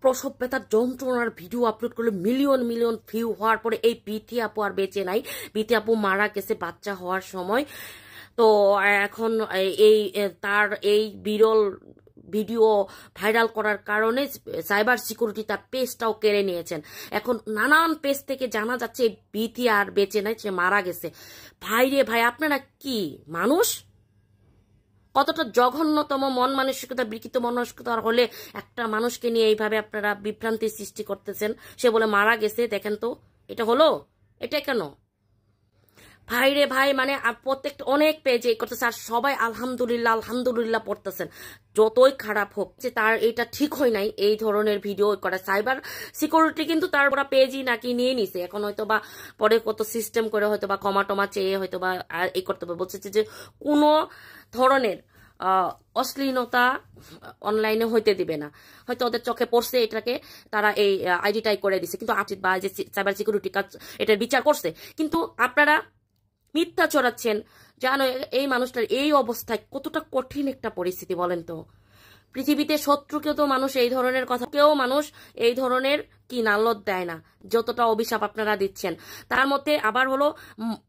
প্রসব ব্যথার যন্ত্রণার ভিডিও আপলোড করলে মিলিয়ন মিলিয়ন ভিউ হওয়ার পরে এই বিথি আপু আর বেঁচে নাই। বিথি আপু মারা গেছে বাচ্চা হওয়ার সময়। তো এখন এই তার এই বিরল ভিডিও ভাইরাল করার কারণে সাইবার সিকিউরিটি তার পেজটাও কেড়ে নিয়েছেন। এখন নানান পেজ থেকে জানা যাচ্ছে বিথি আর বেঁচে নাই, সে মারা গেছে। ভাই রে ভাই, আপনারা কি মানুষ? কতটা জঘন্যতম মন মানসিকতা, বিকৃত মানসিকতা হলে একটা মানুষকে নিয়ে এইভাবে আপনারা বিভ্রান্তি সৃষ্টি করতেছেন। সে বলে মারা গেছে, দেখেন তো এটা হলো, এটা কেন? ভাই রে ভাই, মানে প্রত্যেকটা অনেক পেজে করতেছে আর সবাই আলহামদুলিল্লাহ আলহামদুলিল্লাহ পড়তেছেন। যতই খারাপ হোক যে তার এটা ঠিক হয় নাই এই ধরনের ভিডিও করা। সাইবার সিকিউরিটি কিন্তু তার পেজই নাকি নিয়ে নিছে। এখন হয়তো বা পরে কত সিস্টেম করে হয়তো বা ক্ষমা টমা চেয়ে হয়তো বা এই করতে হবে। বলছে যে কোনো ধরনের অশ্লীলতা অনলাইনে হইতে দিবে না। হয়তো ওদের চোখে পড়ছে এটাকে, তারা এই আইডিটাই করে দিছে। কিন্তু বা যে সাইবার সিকিউরিটি কাজ এটার বিচার করছে। কিন্তু আপনারা মিথ্যা ছড়াচ্ছেন। জানো এই মানুষটার এই অবস্থায় কতটা কঠিন একটা পরিস্থিতি বলেন তো। পৃথিবীতে শত্রুকেও তো মানুষ এই ধরনের কথা, কেউ মানুষ এই ধরনের কি নালদ দেয় না যতটা অভিশাপ আপনারা দিচ্ছেন। তার মধ্যে আবার হলো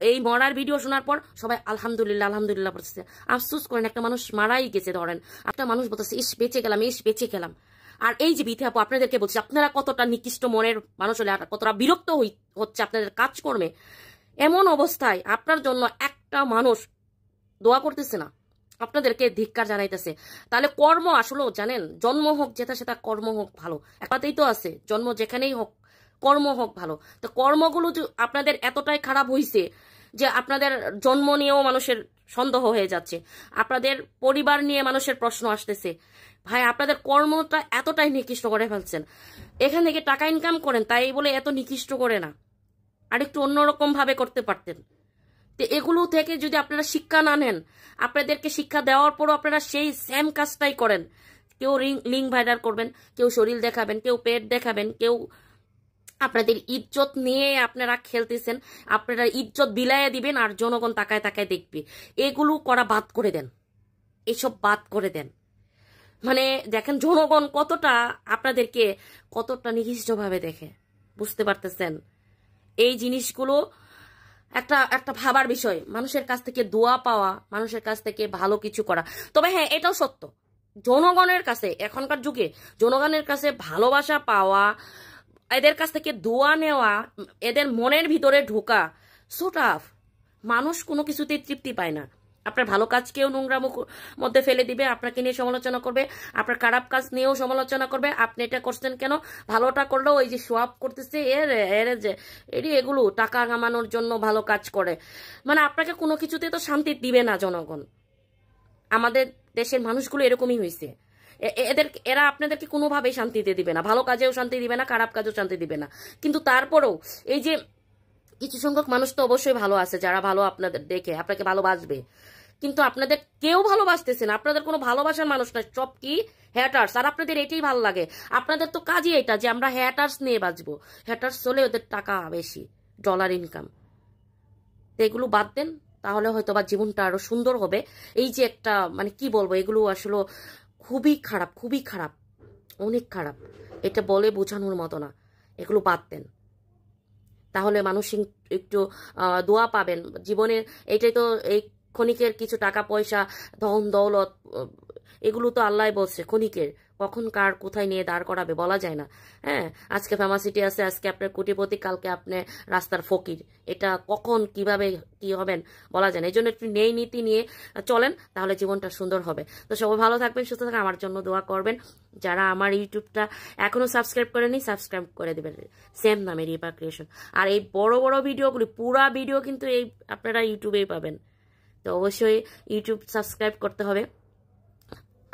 এই মরার ভিডিও শোনার পর সবাই আলহামদুলিল্লাহ আলহামদুলিল্লাহ বলতেছে। আফসোস করেন, একটা মানুষ মারাই গেছে, ধরেন একটা মানুষ বলতেছে ইস বেঁচে গেলাম, ইস বেঁচে গেলাম। আর এই যে বিথি আপু আপনাদেরকে বলছি, আপনারা কতটা নিকৃষ্ট মনের মানুষ হলে কতটা বিরক্ত হচ্ছে আপনাদের কাজকর্মে। এমন অবস্থায় আপনার জন্য একটা মানুষ দোয়া করতেছে না, আপনাদেরকে ধিক্কার জানাইতেছে। তাহলে কর্ম আসলেও জানেন, জন্ম হোক যেটা সেটা, কর্ম হোক ভালো। একটাতেই তো আছে, জন্ম যেখানেই হোক কর্ম হোক ভালো। তো কর্মগুলো আপনাদের এতটাই খারাপ হয়েছে যে আপনাদের জন্ম নিয়েও মানুষের সন্দেহ হয়ে যাচ্ছে, আপনাদের পরিবার নিয়ে মানুষের প্রশ্ন আসতেছে। ভাই আপনাদের কর্মটা এতটাই নিকৃষ্ট করে ফেলছেন। এখান থেকে টাকা ইনকাম করেন তাই বলে এত নিকৃষ্ট করে না, আর একটু অন্যরকম ভাবে করতে পারতেন। তো এগুলো থেকে যদি আপনারা শিক্ষা না নেন, আপনাদেরকে শিক্ষা দেওয়ার পরও আপনারা সেই সেম কাজটাই করেন। কেউ লিঙ্ক ভাইরাল করবেন, কেউ শরীর দেখাবেন, কেউ পেট দেখাবেন, কেউ আপনাদের ইজ্জত নিয়ে আপনারা খেলতেছেন। আপনারা ইজ্জত বিলাইয়া দিবেন আর জনগণ তাকায় তাকায় দেখবে। এগুলো করা বাদ করে দেন, এসব বাদ করে দেন। মানে দেখেন জনগণ কতটা আপনাদেরকে কতটা নিকৃষ্টভাবে দেখে, বুঝতে পারতেছেন? এই জিনিসগুলো একটা একটা ভাবার বিষয়। মানুষের কাছ থেকে দোয়া পাওয়া, মানুষের কাছ থেকে ভালো কিছু করা। তবে হ্যাঁ, এটাও সত্য, জনগণের কাছে এখনকার যুগে জনগণের কাছে ভালোবাসা পাওয়া, এদের কাছ থেকে দোয়া নেওয়া, এদের মনের ভিতরে ঢোকা সো টাফ। মানুষ কোনো কিছুতেই তৃপ্তি পায় না। আপনার ভালো কাজকেও নোংরা মধ্যে ফেলে দিবে, আপনাকে নিয়ে সমালোচনা করবে, আপনার খারাপ কাজ নিয়েও সমালোচনা করবে। আপনি এটা করছেন কেন, ভালোটা করলেও ওই যে সোয়াপ করতেছে এগুলো টাকা কামানোর জন্য ভালো কাজ করে। মানে আপনাকে কোনো কিছুতে তো শান্তি দিবে না জনগণ। আমাদের দেশের মানুষগুলো এরকমই হয়েছে। এরা আপনাদেরকে কোনোভাবেই শান্তিতে দিবে না, ভালো কাজেও শান্তি দিবে না, খারাপ কাজেও শান্তি দিবে না। কিন্তু তারপরেও এই যে কিছু সংখ্যক মানুষ তো অবশ্যই ভালো আছে, যারা ভালো আপনাদের দেখে আপনাকে ভালোবাসবে। কিন্তু আপনাদের কেউ ভালোবাসতেছে না, আপনাদের কোনো ভালোবাসার মানুষ নাই, সব কি হ্যাটার্স। আর আপনাদের এটাই ভালো লাগে, আপনাদের তো কাজই এটা যে আমরা হ্যাটার্স নিয়ে বাঁচবো। হ্যাটার্স হলে ওদের টাকা বেশি, ডলার ইনকাম। তো এগুলো বাদ দেন, তাহলে হয়তো বা জীবনটা আরো সুন্দর হবে। এই যে একটা মানে কি বলবো, এগুলো আসলে খুবই খারাপ, খুবই খারাপ, অনেক খারাপ। এটা বলে বোঝানোর মতো না। এগুলো বাদ দেন, তাহলে মানুষ একটু দোয়া পাবেন জীবনে। এটাই তো এই ক্ষণিকের কিছু টাকা পয়সা, ধন দৌলত, এগুলো তো আল্লাহ বলছে ক্ষণিকের, কখন কার কোথায় নিয়ে দাঁড় করাবে বলা যায় না। হ্যাঁ, আজকে ফার্মাসিটি আছে, আজকে আপনার কোটিপতি, কালকে আপনি রাস্তার ফকির। এটা কখন কিভাবে কি হবেন বলা যায় না। এই জন্য একটু নেই নীতি নিয়ে চলেন, তাহলে জীবনটা সুন্দর হবে। তো সবাই ভালো থাকবেন, সুস্থ থাকবেন, আমার জন্য দোয়া করবেন। যারা আমার ইউটিউবটা এখনো সাবস্ক্রাইব করেনি, সাবস্ক্রাইব করে দেবেন, সেম নামে রিপা ক্রিয়েশন। আর এই বড় বড় ভিডিওগুলি, পুরা ভিডিও কিন্তু এই আপনারা ইউটিউবেই পাবেন। তো অবশ্যই ইউটিউব সাবস্ক্রাইব করতে হবে।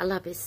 আল্লাহ হাফিজ।